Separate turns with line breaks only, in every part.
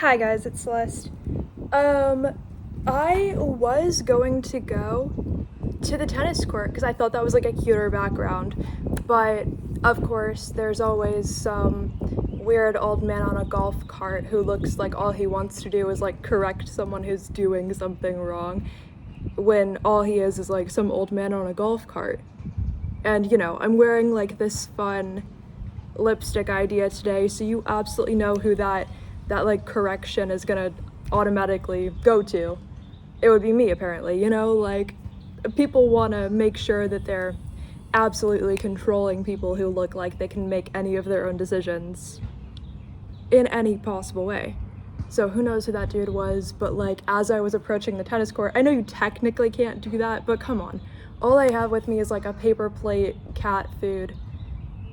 Hi guys, it's Celeste. I was going to go to the tennis court because I thought that was like a cuter background, but of course there's always some weird old man on a golf cart who looks like all he wants to do is like correct someone who's doing something wrong, when all he is like some old man on a golf cart. And you know, I'm wearing like this fun lipstick idea today, so you absolutely know who that like correction is gonna automatically go to. It would be me, apparently. You know, like, people want to make sure that they're absolutely controlling people who look like they can make any of their own decisions in any possible way. So who knows who that dude was, but like, as I was approaching the tennis court, I know you technically can't do that, but come on. All I have with me is like a paper plate, cat food,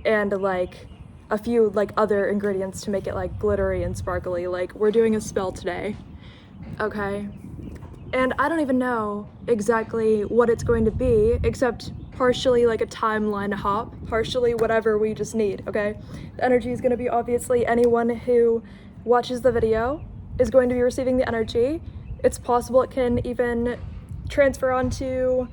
and like a few like other ingredients to make it like glittery and sparkly. Like, we're doing a spell today, okay? And I don't even know exactly what it's going to be, except partially like a timeline hop, partially whatever we just need, okay? The energy is going to be, obviously, anyone who watches the video is going to be receiving the energy. It's possible it can even transfer onto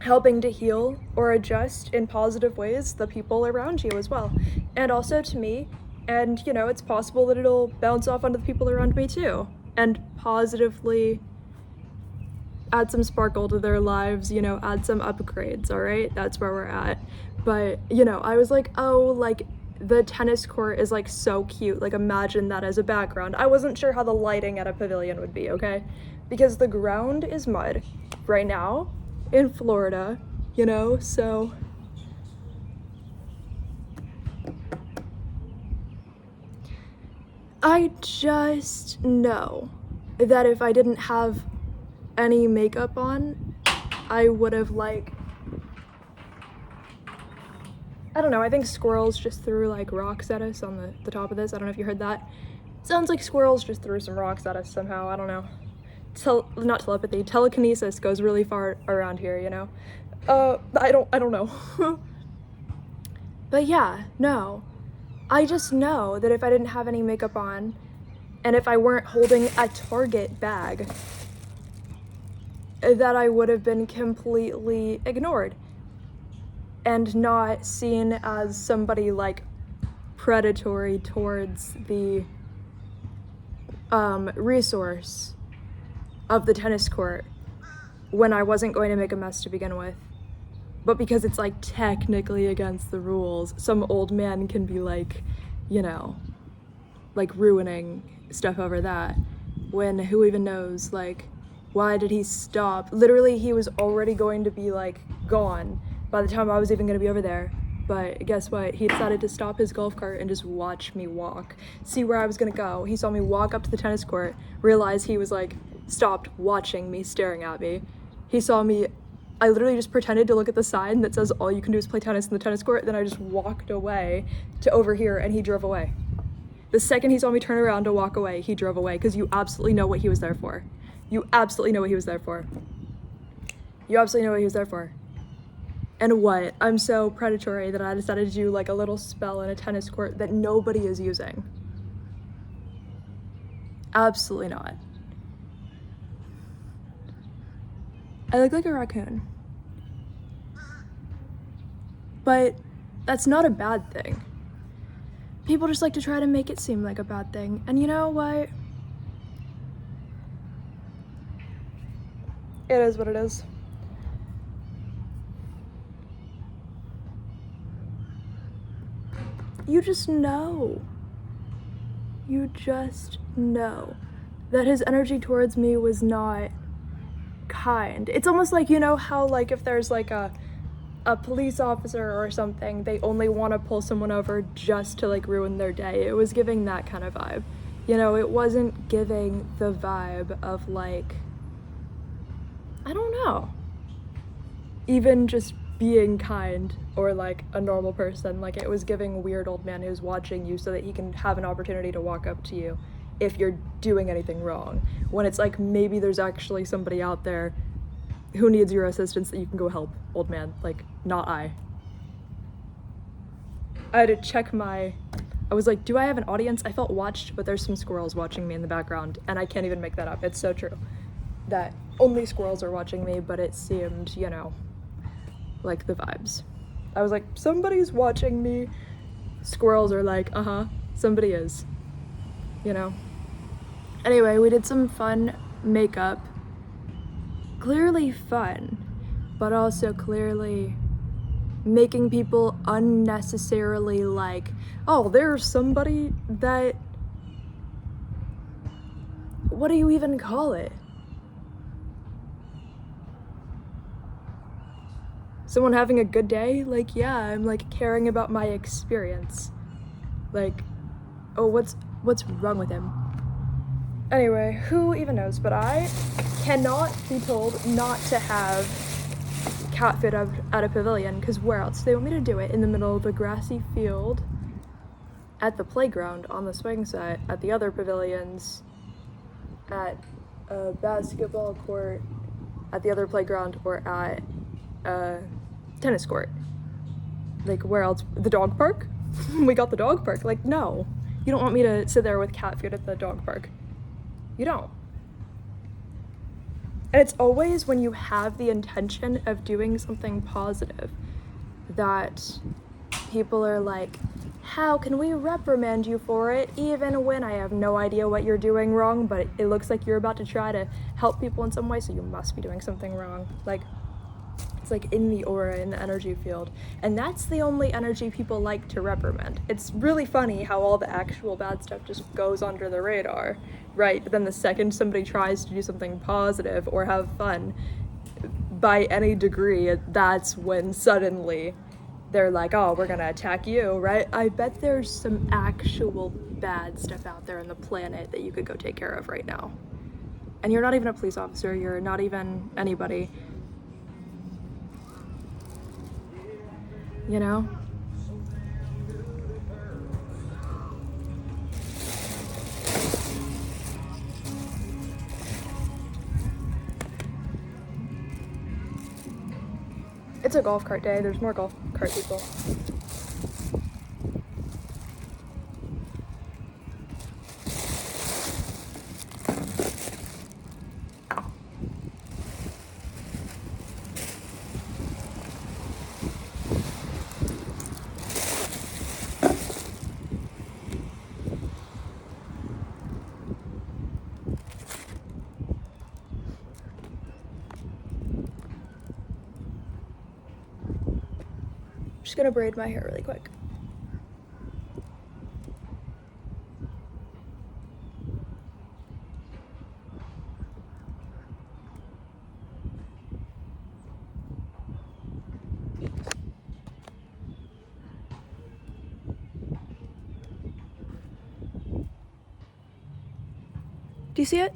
helping to heal or adjust in positive ways the people around you as well, and also to me. And you know, it's possible that it'll bounce off onto the people around me too and positively add some sparkle to their lives, you know, add some upgrades. All right, that's where we're at. But you know, I was like, oh, like the tennis court is like so cute, like imagine that as a background. I wasn't sure how the lighting at a pavilion would be, okay, because the ground is mud right now in Florida, you know, so I just know that if I didn't have any makeup on, I would have, like, I don't know, I think squirrels just threw like rocks at us on the top of this. I don't know if you heard that. Sounds like squirrels just threw some rocks at us somehow, I don't know. Not telepathy, telekinesis goes really far around here, you know? I don't know. But yeah, no. I just know that if I didn't have any makeup on, and if I weren't holding a Target bag, that I would have been completely ignored and not seen as somebody like predatory towards the resource of the tennis court when I wasn't going to make a mess to begin with. But because it's like technically against the rules, some old man can be like, you know, like ruining stuff over that, when who even knows, like, why did he stop? Literally, he was already going to be like gone by the time I was even going to be over there. But guess what? He decided to stop his golf cart and just watch me walk, see where I was gonna go. He saw me walk up to the tennis court, realized he was like stopped watching me, staring at me. He saw me, I literally just pretended to look at the sign that says all you can do is play tennis in the tennis court, then I just walked away to over here and he drove away. The second he saw me turn around to walk away, he drove away, because you absolutely know what he was there for. You absolutely know what he was there for. You absolutely know what he was there for. And what? I'm so predatory that I decided to do like a little spell in a tennis court that nobody is using. Absolutely not. I look like a raccoon. But that's not a bad thing. People just like to try to make it seem like a bad thing. And you know what? It is what it is. You just know. You just know that his energy towards me was not kind. It's almost like, you know how like if there's like a police officer or something, they only want to pull someone over just to like ruin their day. It was giving that kind of vibe. You know, it wasn't giving the vibe of like, I don't know, even just being kind or like a normal person. Like, it was giving weird old man who's watching you so that he can have an opportunity to walk up to you if you're doing anything wrong, when it's like maybe there's actually somebody out there who needs your assistance that you can go help, old man, like not I had to check my I was like, do I have an audience? I felt watched, but there's some squirrels watching me in the background, and I can't even make that up. It's so true that only squirrels are watching me, but it seemed, you know, like the vibes. I was like, somebody's watching me. Squirrels are like, somebody is, you know. Anyway, we did some fun makeup. Clearly fun, but also clearly making people unnecessarily like, oh, there's somebody that, what do you even call it? Someone having a good day? Like, yeah, I'm like caring about my experience. Like, oh, what's wrong with him? Anyway, who even knows, but I cannot be told not to have cat food at a pavilion, because where else do they want me to do it? In the middle of a grassy field, at the playground, on the swing set, at the other pavilions, at a basketball court, at the other playground, or at a tennis court. Like, where else? The dog park? We got the dog park. Like, no. You don't want me to sit there with cat food at the dog park. You don't. And it's always when you have the intention of doing something positive that people are like, how can we reprimand you for it, even when I have no idea what you're doing wrong, but it looks like you're about to try to help people in some way, so you must be doing something wrong. Like, it's like in the aura, in the energy field. And that's the only energy people like to reprimand. It's really funny how all the actual bad stuff just goes under the radar, right? But then the second somebody tries to do something positive or have fun, by any degree, that's when suddenly they're like, oh, we're gonna attack you, right? I bet there's some actual bad stuff out there on the planet that you could go take care of right now. And you're not even a police officer, you're not even anybody. You know? It's a golf cart day. There's more golf cart people. Just gonna braid my hair really quick. Do you see it?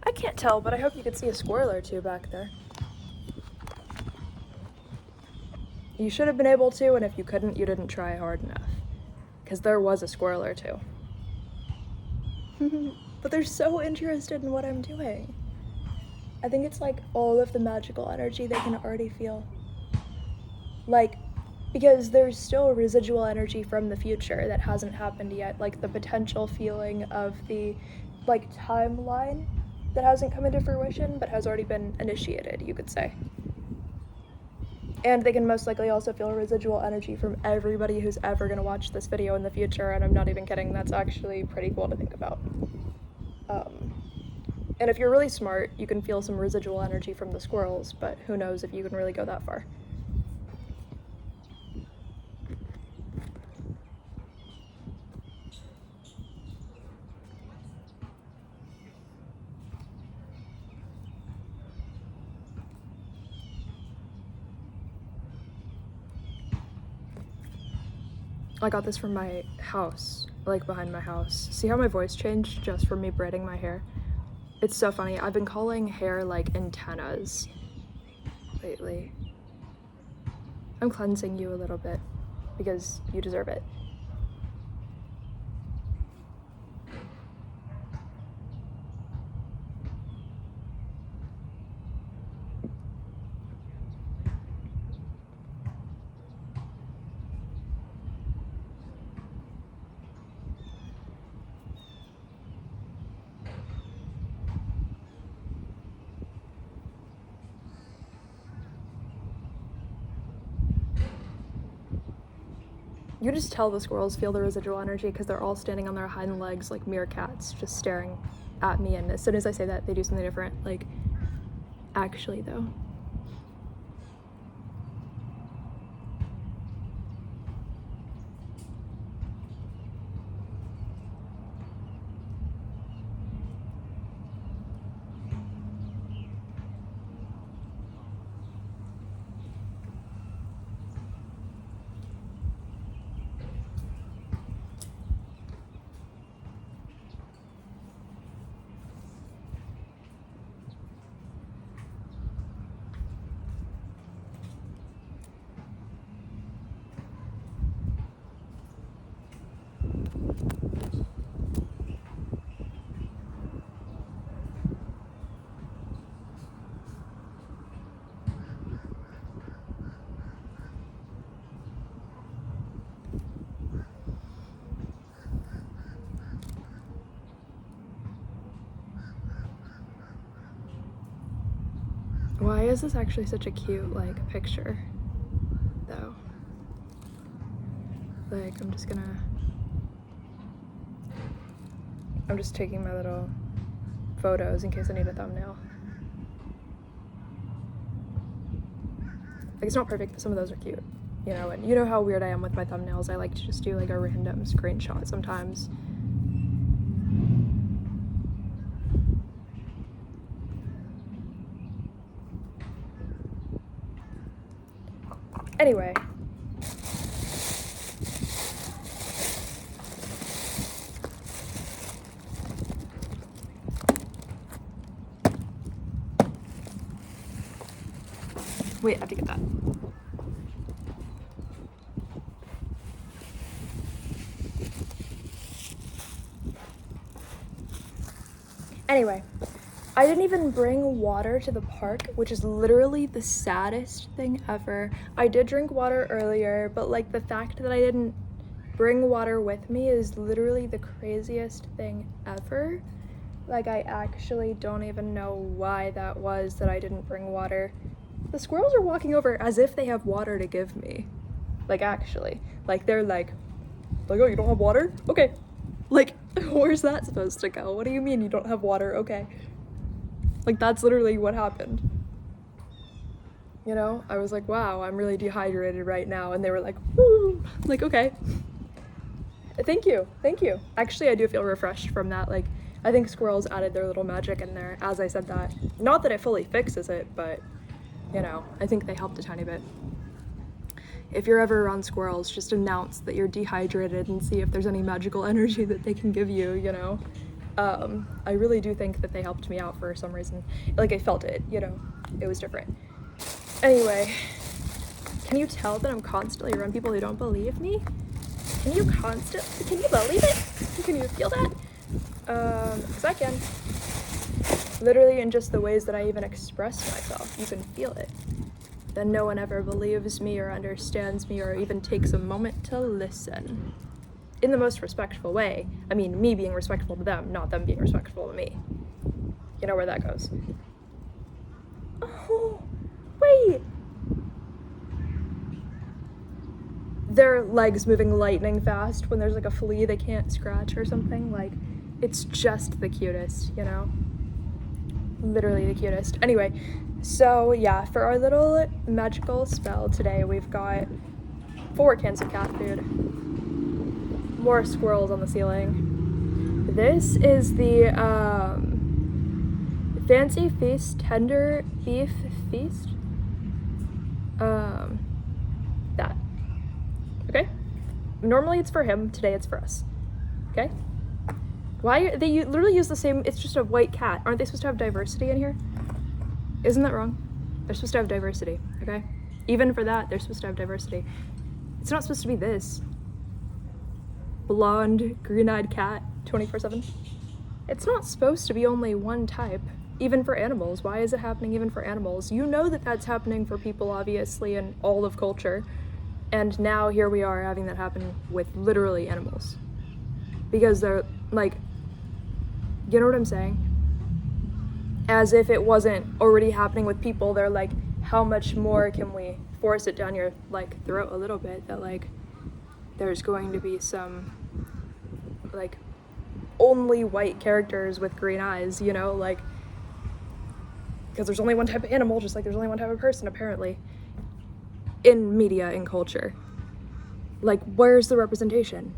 I can't tell, but I hope you could see a squirrel or two back there. You should have been able to, and if you couldn't, you didn't try hard enough. Because there was a squirrel or two. But they're so interested in what I'm doing. I think it's like all of the magical energy they can already feel. Like, because there's still residual energy from the future that hasn't happened yet. Like the potential feeling of the, like, timeline that hasn't come into fruition but has already been initiated, you could say. And they can most likely also feel residual energy from everybody who's ever going to watch this video in the future, and I'm not even kidding, that's actually pretty cool to think about. And if you're really smart, you can feel some residual energy from the squirrels, but who knows if you can really go that far. I got this from my house, like behind my house. See how my voice changed just from me braiding my hair? It's so funny. I've been calling hair like antennas lately. I'm cleansing you a little bit because you deserve it. You just tell the squirrels feel the residual energy because they're all standing on their hind legs like meerkats, just staring at me, and as soon as I say that, they do something different. Like, actually though. Why is this actually such a cute, like, picture, though? Like, I'm just taking my little photos in case I need a thumbnail. Like, it's not perfect, but some of those are cute, you know? And you know how weird I am with my thumbnails. I like to just do, like, a random screenshot sometimes. Anyway. Wait, I have to get that. Anyway. I didn't even bring water to the park, which is literally the saddest thing ever. I did drink water earlier, but like the fact that I didn't bring water with me is literally the craziest thing ever. Like, I actually don't even know why that was that I didn't bring water. The squirrels are walking over as if they have water to give me. Like, actually. Like, they're like, oh, you don't have water? Okay. Like, where's that supposed to go? What do you mean you don't have water? Okay. Like, that's literally what happened. You know, I was like, wow, I'm really dehydrated right now. And they were like, woo. Like, okay. Thank you. Actually, I do feel refreshed from that. Like, I think squirrels added their little magic in there as I said that. Not that it fully fixes it, but, you know, I think they helped a tiny bit. If you're ever around squirrels, just announce that you're dehydrated and see if there's any magical energy that they can give you, you know? I really do think that they helped me out for some reason. Like, I felt it, you know? It was different. Anyway, can you tell that I'm constantly around people who don't believe me? Can you believe it? Can you feel that? 'Cause I can. Literally in just the ways that I even express myself, you can feel it. Then no one ever believes me or understands me or even takes a moment to listen. In the most respectful way. I mean, me being respectful to them, not them being respectful to me. You know where that goes. Oh, wait! Their legs moving lightning fast when there's like a flea they can't scratch or something. Like, it's just the cutest, you know? Literally the cutest. Anyway, so yeah, for our little magical spell today, we've got 4 cans of cat food. More squirrels on the ceiling. This is the Fancy Feast Tender Beef Feast. That. Okay? Normally it's for him, today it's for us. Okay? Why they literally use the same, it's just a white cat. Aren't they supposed to have diversity in here? Isn't that wrong? They're supposed to have diversity, okay? Even for that, they're supposed to have diversity. It's not supposed to be this. Blonde, green-eyed cat, 24/7. It's not supposed to be only one type, even for animals. Why is it happening even for animals? You know that that's happening for people, obviously, in all of culture. And now here we are having that happen with literally animals. Because they're, like, you know what I'm saying? As if it wasn't already happening with people, they're like, how much more can we force it down your, like, throat a little bit that, like, there's going to be some, like, only white characters with green eyes, you know, like, because there's only one type of animal, just like there's only one type of person, apparently, in media and culture. Like, where's the representation?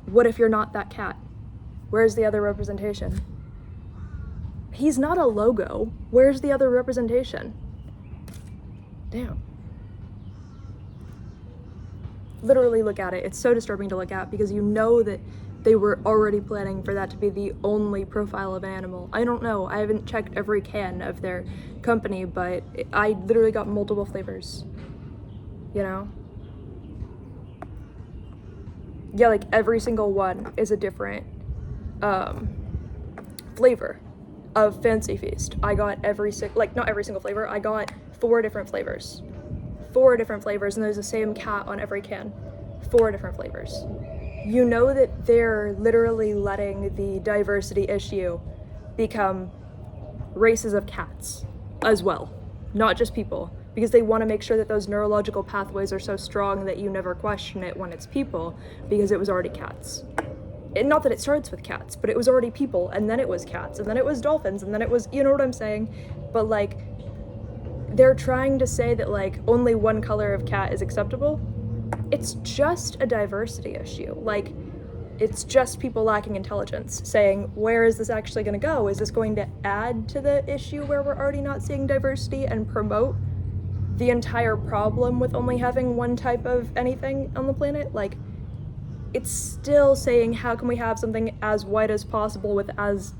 What if you're not that cat? Where's the other representation? He's not a logo. Where's the other representation? Damn. Literally look at it. It's so disturbing to look at because you know that they were already planning for that to be the only profile of an animal. I don't know. I haven't checked every can of their company, but I literally got multiple flavors. You know? Yeah, like every single one is a different flavor of Fancy Feast. I got not every single flavor, I got 4 different flavors. 4 different flavors, and there's the same cat on every can. 4 different flavors. You know that they're literally letting the diversity issue become races of cats as well, not just people, because they want to make sure that those neurological pathways are so strong that you never question it when it's people, because it was already cats. And not that it starts with cats, but it was already people, and then it was cats, and then it was dolphins, and then it was, you know what I'm saying? But like, they're trying to say that like only one color of cat is acceptable. It's just a diversity issue. Like, it's just people lacking intelligence saying, where is this actually going to go? Is this going to add to the issue where we're already not seeing diversity and promote the entire problem with only having one type of anything on the planet? Like, it's still saying, how can we have something as white as possible with as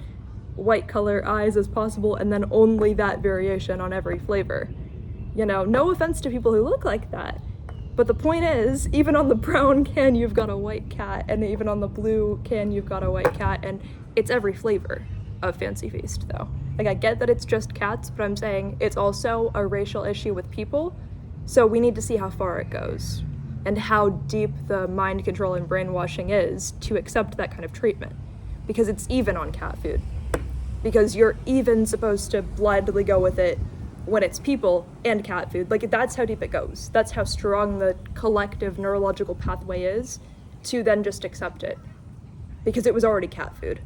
white color eyes as possible, and then only that variation on every flavor? You know, no offense to people who look like that, but the point is, even on the brown can you've got a white cat, and even on the blue can you've got a white cat, and it's every flavor of Fancy Feast though. Like, I get that it's just cats, but I'm saying it's also a racial issue with people, so we need to see how far it goes and how deep the mind control and brainwashing is to accept that kind of treatment, because it's even on cat food, because you're even supposed to blindly go with it when it's people and cat food. Like, that's how deep it goes. That's how strong the collective neurological pathway is to then just accept it, because it was already cat food.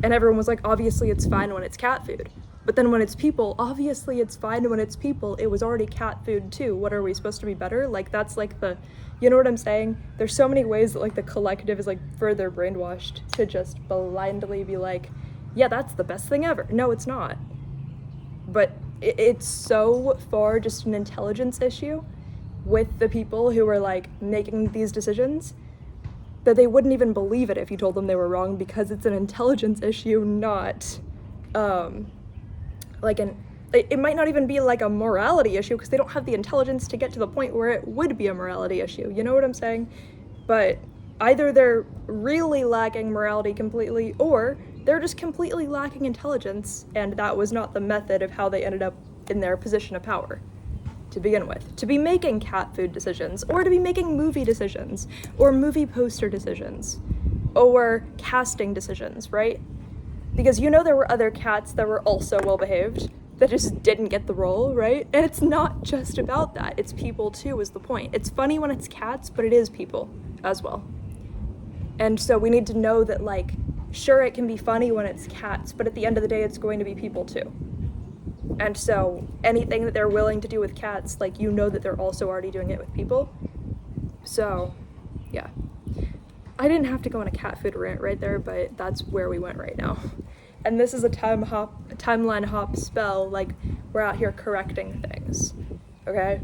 And everyone was like, obviously it's fine when it's cat food. But then when it's people, obviously it's fine when it's people. It was already cat food too. What, are we supposed to be better? Like, that's like the, you know what I'm saying? There's so many ways that like the collective is like further brainwashed to just blindly be like, yeah, that's the best thing ever. No, it's not. But it's so far just an intelligence issue with the people who are like making these decisions that they wouldn't even believe it if you told them they were wrong, because it's an intelligence issue, not it might not even be like a morality issue, because they don't have the intelligence to get to the point where it would be a morality issue. You know what I'm saying? But either they're really lacking morality completely, or they're just completely lacking intelligence, and that was not the method of how they ended up in their position of power to begin with, to be making cat food decisions, or to be making movie decisions, or movie poster decisions, or casting decisions, right? Because you know there were other cats that were also well-behaved that just didn't get the role, right? And it's not just about that. It's people too, is the point. It's funny when it's cats, but it is people as well. And so we need to know that, like, sure, it can be funny when it's cats, but at the end of the day, it's going to be people too. And so anything that they're willing to do with cats, like, you know that they're also already doing it with people. So, yeah. I didn't have to go on a cat food rant right there, but that's where we went right now. And this is a timeline hop spell, like, we're out here correcting things, okay?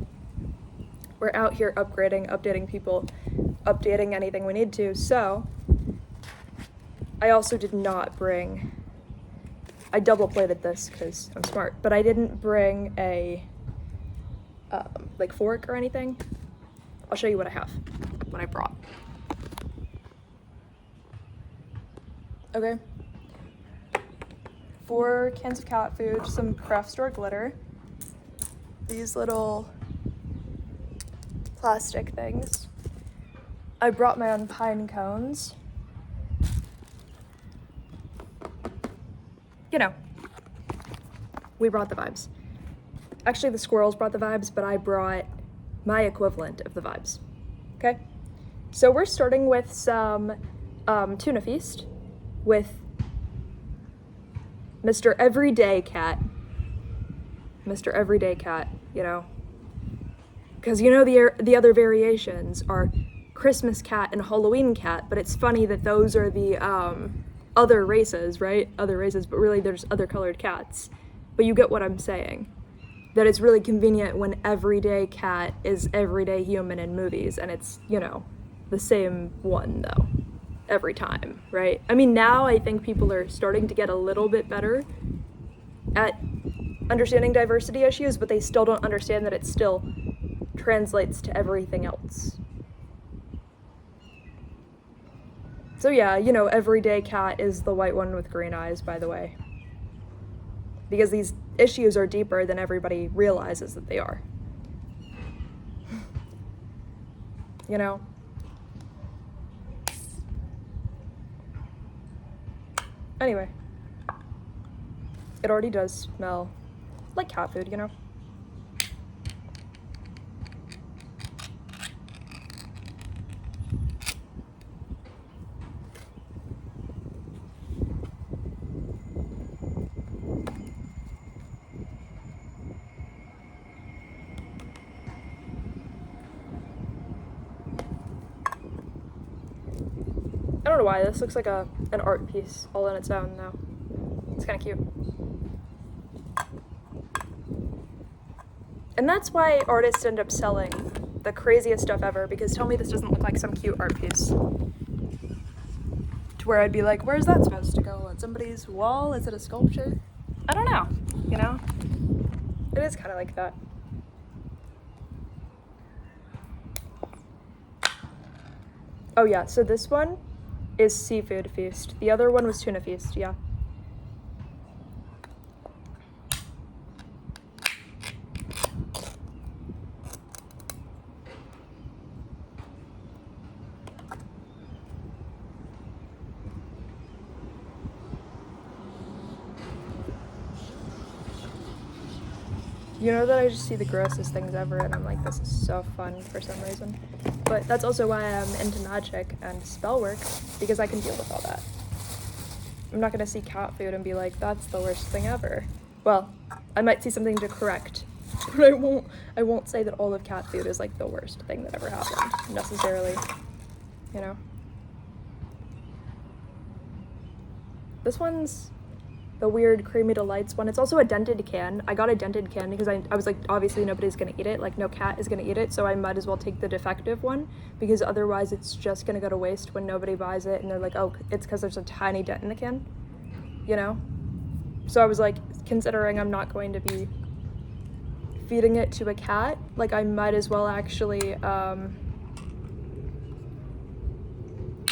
We're out here upgrading, updating people, updating anything we need to. So I also did not bring, I double plated this because I'm smart, but I didn't bring a like fork or anything. I'll show you what I have, what I brought. Okay. 4 cans of cat food, some craft store glitter, these little plastic things. I brought my own pine cones. You know, we brought the vibes. Actually, the squirrels brought the vibes, but I brought my equivalent of the vibes, okay? So we're starting with some tuna feast with Mr. Everyday Cat. Mr. Everyday Cat, you know. Because you know the other variations are Christmas cat and Halloween cat, but it's funny that those are the other races, right? Other races, but really there's other colored cats. But you get what I'm saying. That it's really convenient when everyday cat is everyday human in movies, and it's, you know, the same one though, every time, right? I mean, now I think people are starting to get a little bit better at understanding diversity issues, but they still don't understand that it still translates to everything else. So yeah, you know, everyday cat is the white one with green eyes, by the way. Because these issues are deeper than everybody realizes that they are. You know? Anyway. It already does smell like cat food, you know? I don't know why, this looks like an art piece all on its own though. It's kind of cute. And that's why artists end up selling the craziest stuff ever, because tell me this doesn't look like some cute art piece. To where I'd be like, where's that supposed to go? On somebody's wall? Is it a sculpture? I don't know, you know? It is kind of like that. Oh yeah, so this one is seafood feast. The other one was tuna feast, yeah. You know that I just see the grossest things ever and I'm like, this is so fun for some reason. But that's also why I'm into magic and spell work, because I can deal with all that. I'm not gonna see cat food and be like, that's the worst thing ever. Well, I might see something to correct, but I won't say that all of cat food is like the worst thing that ever happened, necessarily, you know? This one's the weird creamy delights one. It's also a dented can. I got a dented can because I was like, obviously nobody's gonna eat it, like no cat is gonna eat it, so I might as well take the defective one, because otherwise it's just gonna go to waste when nobody buys it and they're like, oh, it's because there's a tiny dent in the can, you know? So I was like, considering I'm not going to be feeding it to a cat, like I might as well actually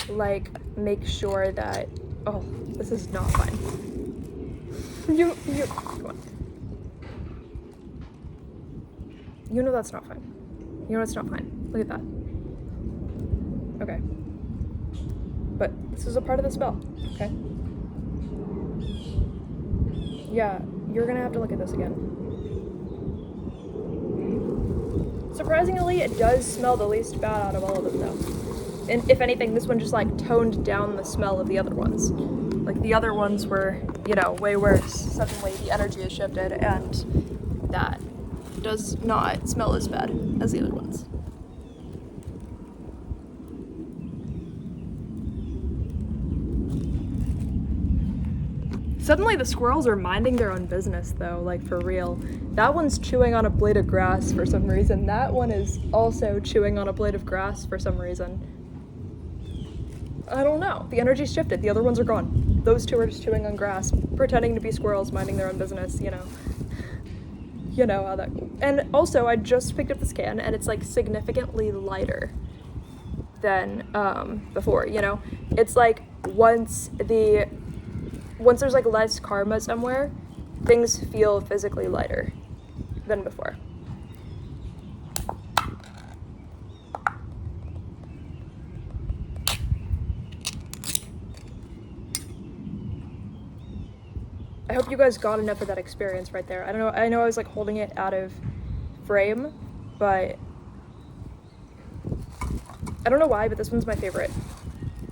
like make sure that, oh, this is not fine. You, come on. You know that's not fine. You know it's not fine. Look at that. Okay. But this is a part of the spell, okay? Yeah, you're gonna have to look at this again. Surprisingly, it does smell the least bad out of all of them though. And if anything, this one just like toned down the smell of the other ones. Like the other ones were, you know, way worse. Suddenly the energy has shifted and that does not smell as bad as the other ones. Suddenly the squirrels are minding their own business though, like for real. That one's chewing on a blade of grass for some reason. That one is also chewing on a blade of grass for some reason. I don't know. The energy's shifted. The other ones are gone. Those two are just chewing on grass, pretending to be squirrels, minding their own business, you know. You know how that... And also, I just picked up this can, and it's, like, significantly lighter than before, you know? It's, like, once there's, like, less karma somewhere, things feel physically lighter than before. I hope you guys got enough of that experience right there. I know I was like holding it out of frame, but I don't know why, but this one's my favorite.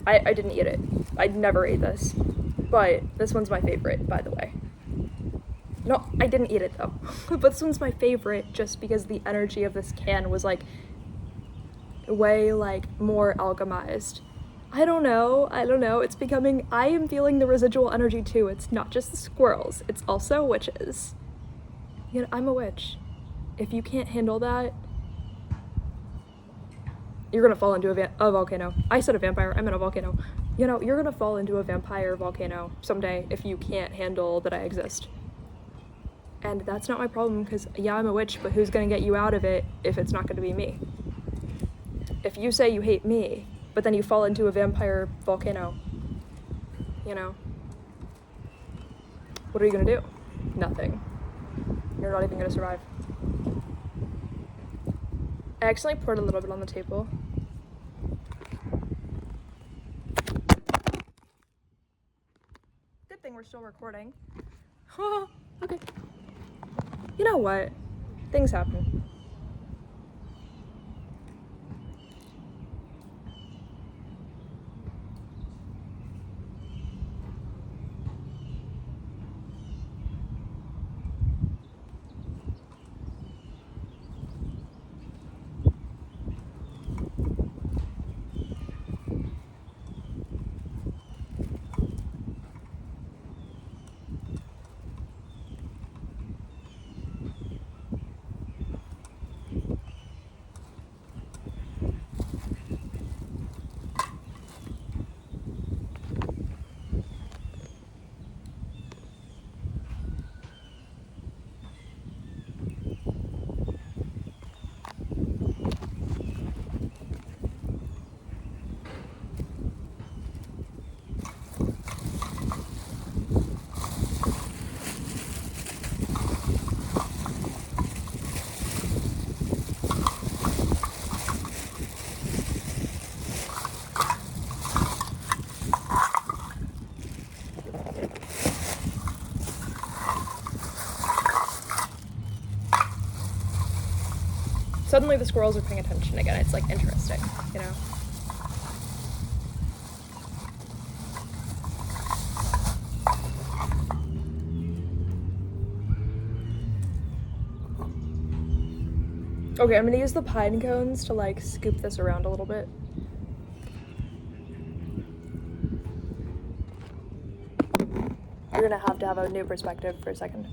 I didn't eat it. I never ate this. But this one's my favorite, by the way. No, I didn't eat it though. But this one's my favorite just because the energy of this can was like way like more alchemized. I don't know. It's becoming, I am feeling the residual energy too. It's not just the squirrels, it's also witches. You know, I'm a witch. If you can't handle that, you're gonna fall into a volcano. I said a vampire, I meant a volcano. You know, you're gonna fall into a vampire volcano someday if you can't handle that I exist. And that's not my problem, because yeah, I'm a witch, but who's gonna get you out of it if it's not gonna be me? If you say you hate me, but then you fall into a vampire volcano, you know, what are you gonna do? Nothing. You're not even gonna survive. I accidentally poured a little bit on the table. Good thing we're still recording. Okay. You know what? Things happen. Suddenly the squirrels are paying attention again. It's like interesting, you know? Okay, I'm gonna use the pine cones to like scoop this around a little bit. You're gonna have to have a new perspective for a second.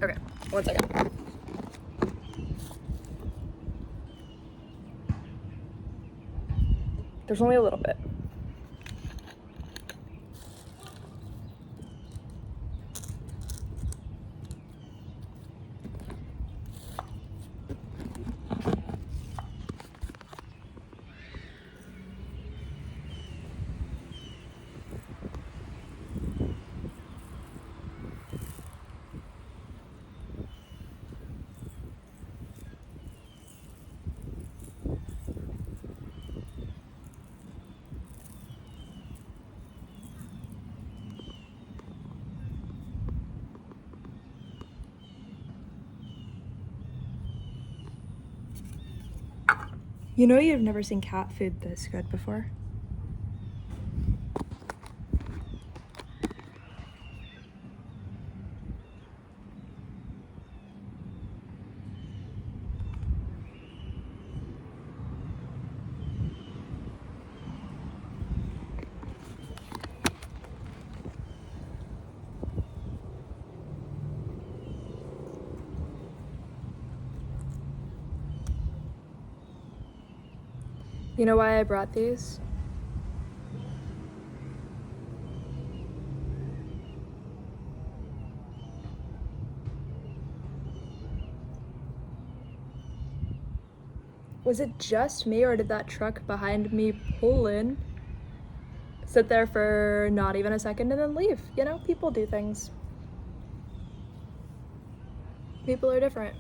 Okay, 1 second. There's only a little bit. You know you've never seen cat food this good before? You know why I brought these? Was it just me, or did that truck behind me pull in, sit there for not even a second, and then leave? You know, people do things. People are different.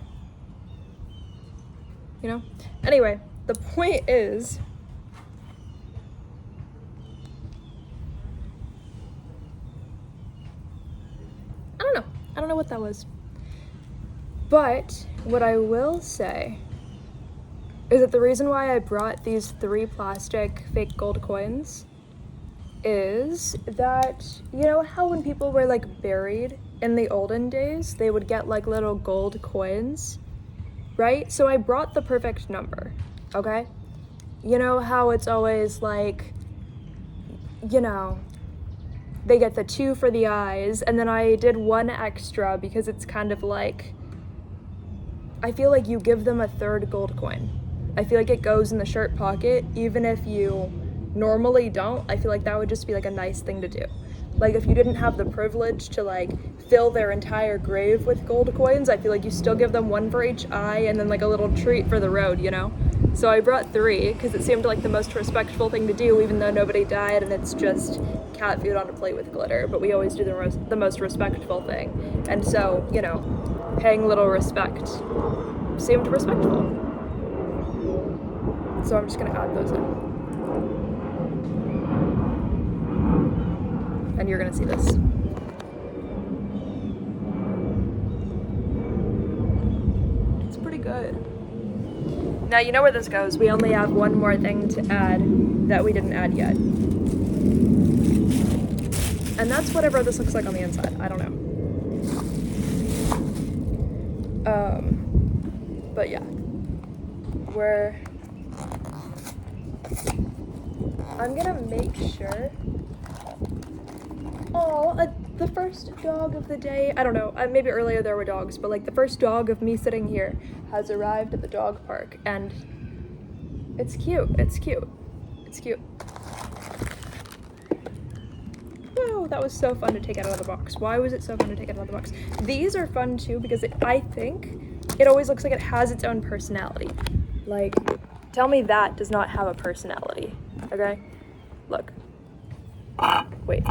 You know? Anyway, the point is, I don't know what that was. But what I will say is that the reason why I brought these 3 plastic fake gold coins is that, you know how when people were like buried in the olden days, they would get like little gold coins, right? So I brought the perfect number, okay? You know how it's always like, you know, they get the 2 for the eyes, and then I did 1 extra because it's kind of like, I feel like you give them a 3rd gold coin. I feel like it goes in the shirt pocket, even if you normally don't. I feel like that would just be like a nice thing to do. Like if you didn't have the privilege to like fill their entire grave with gold coins, I feel like you still give them 1 for each eye and then like a little treat for the road, you know? So I brought 3 because it seemed like the most respectful thing to do, even though nobody died and it's just cat food on a plate with glitter, but we always do the most respectful thing. And so, you know, paying little respect seemed respectful. So I'm just gonna add those in. And you're gonna see this. It's pretty good. Now you know where this goes. We only have 1 more thing to add that we didn't add yet. And that's whatever this looks like on the inside. I don't know. But yeah. I'm gonna make sure. The first dog of the day, I don't know, maybe earlier there were dogs, but like the first dog of me sitting here has arrived at the dog park, and it's cute, it's cute, it's cute. Wow, that was so fun to take out of the box. Why was it so fun to take out of the box? These are fun too because I think it always looks like it has its own personality. Like, tell me that does not have a personality, okay? Look. Wait.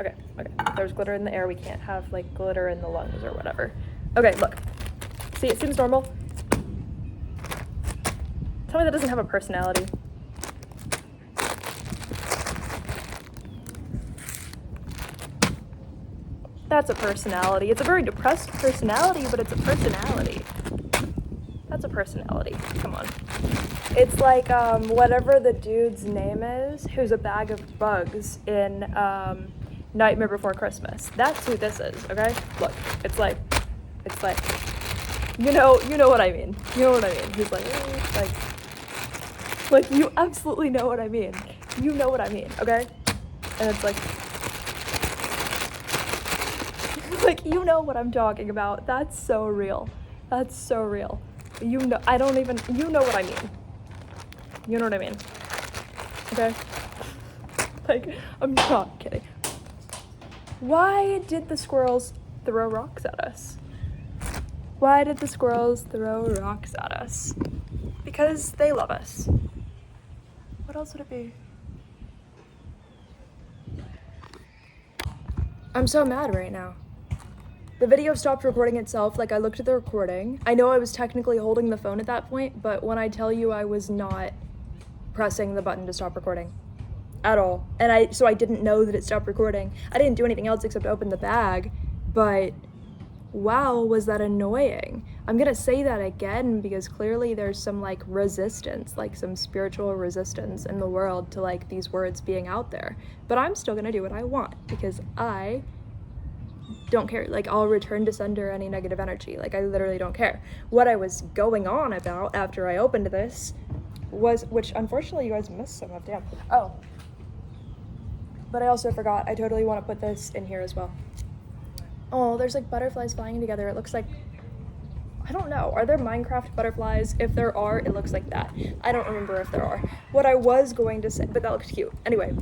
Okay. There's glitter in the air. We can't have like glitter in the lungs or whatever. Okay, look. See, it seems normal. Tell me that doesn't have a personality. That's a personality. It's a very depressed personality, but it's a personality. That's a personality. Come on. It's like whatever the dude's name is, who's a bag of bugs in Nightmare Before Christmas. That's who this is, okay? Look, it's like, you know what I mean. You know what I mean. He's like you absolutely know what I mean. You know what I mean, okay? And it's like you know what I'm talking about. That's so real. That's so real. You know, you know what I mean. You know what I mean. Okay? Like, I'm not kidding. Why did the squirrels throw rocks at us? Why did the squirrels throw rocks at us? Because they love us. What else would it be? I'm so mad right now. The video stopped recording itself. Like, I looked at the recording. I know I was technically holding the phone at that point, but when I tell you I was not pressing the button to stop recording at all. And so I didn't know that it stopped recording. I didn't do anything else except open the bag, but wow, was that annoying. I'm gonna say that again because clearly there's some like resistance, like some spiritual resistance in the world to like these words being out there. But I'm still gonna do what I want because I don't care. Like, I'll return to sender any negative energy. Like, I literally don't care. What I was going on about after I opened this was, which unfortunately you guys missed some of, damn. Oh. But I also forgot, I totally want to put this in here as well. Oh, there's like butterflies flying together. It looks like, I don't know. Are there Minecraft butterflies? If there are, it looks like that. I don't remember if there are. What I was going to say, but that looks cute. Anyway.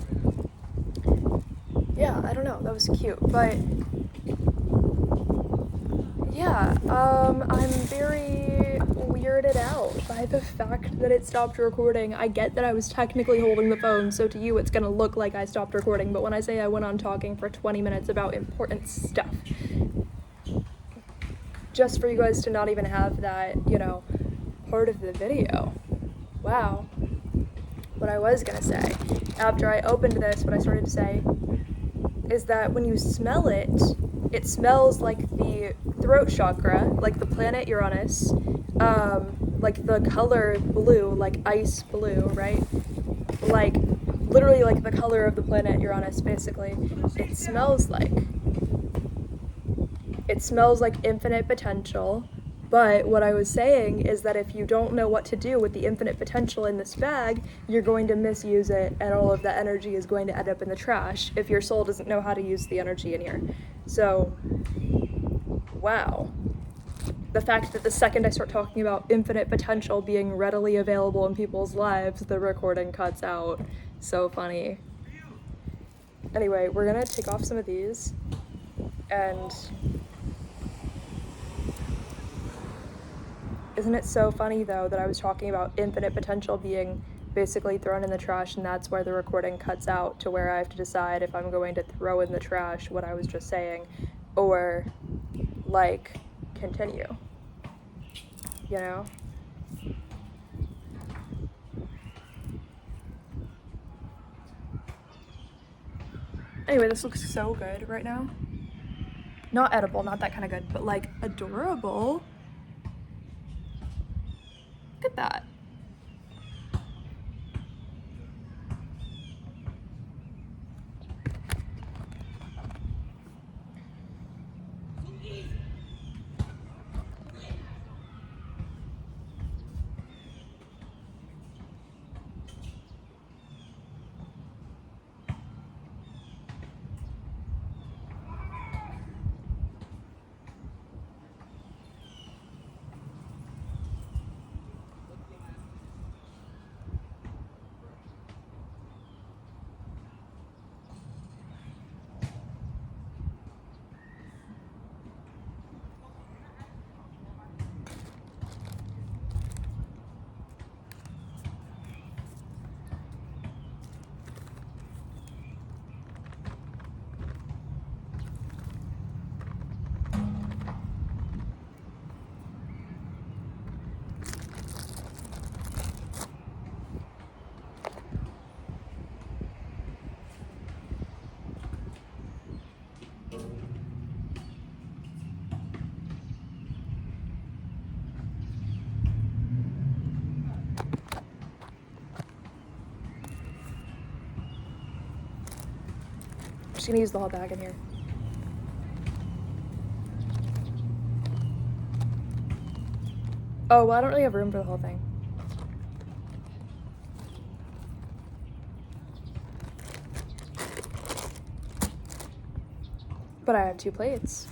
Yeah, I don't know. That was cute. But yeah, I'm very weirded out by the fact that it stopped recording. I get that I was technically holding the phone, so to you it's gonna look like I stopped recording, but when I say I went on talking for 20 minutes about important stuff, just for you guys to not even have that, you know, part of the video. Wow. What I was gonna say, after I opened this, what I started to say is that when you smell it, it smells like the throat chakra, like the planet Uranus, like the color blue, like ice blue, right? Like, literally like the color of the planet Uranus, basically. It smells like infinite potential. But what I was saying is that if you don't know what to do with the infinite potential in this bag, you're going to misuse it, and all of that energy is going to end up in the trash if your soul doesn't know how to use the energy in here. So, wow. The fact that the second I start talking about infinite potential being readily available in people's lives, the recording cuts out. So funny. Anyway, we're gonna take off some of these, and isn't it so funny, though, that I was talking about infinite potential being basically thrown in the trash, and that's where the recording cuts out to where I have to decide if I'm going to throw in the trash what I was just saying, or, like, continue, you know? Anyway, this looks so good right now. Not edible, not that kind of good, but, like, adorable. Look at that. I'm just gonna use the whole bag in here. Oh, well, I don't really have room for the whole thing. But I have 2 plates.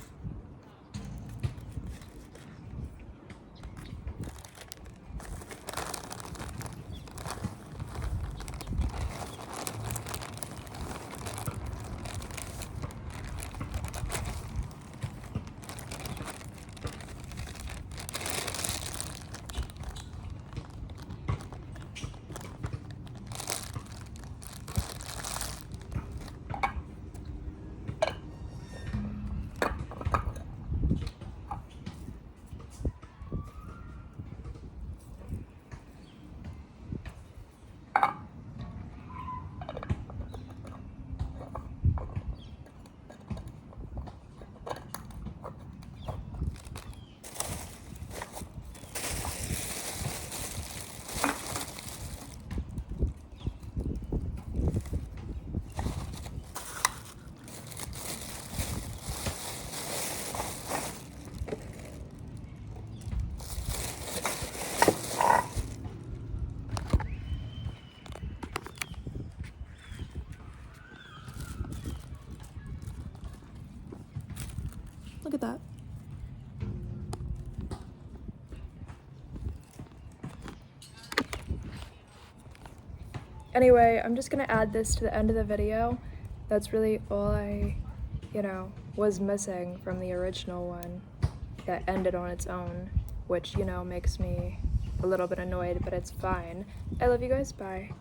Look at that. Anyway, I'm just gonna add this to the end of the video. That's really all I, was missing from the original one that ended on its own, which, makes me a little bit annoyed, but it's fine. I love you guys, bye.